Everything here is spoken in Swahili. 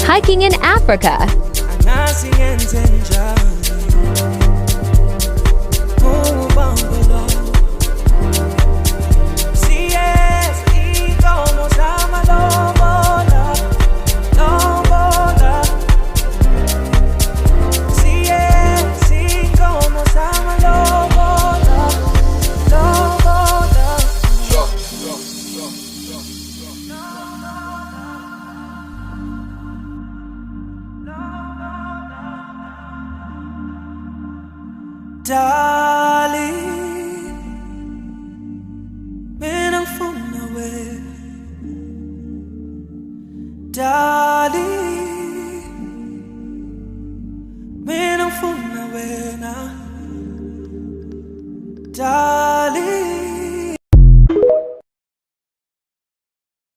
hiking in Africa. Darling, menafuna we. Darling, menafuna we na. Darling.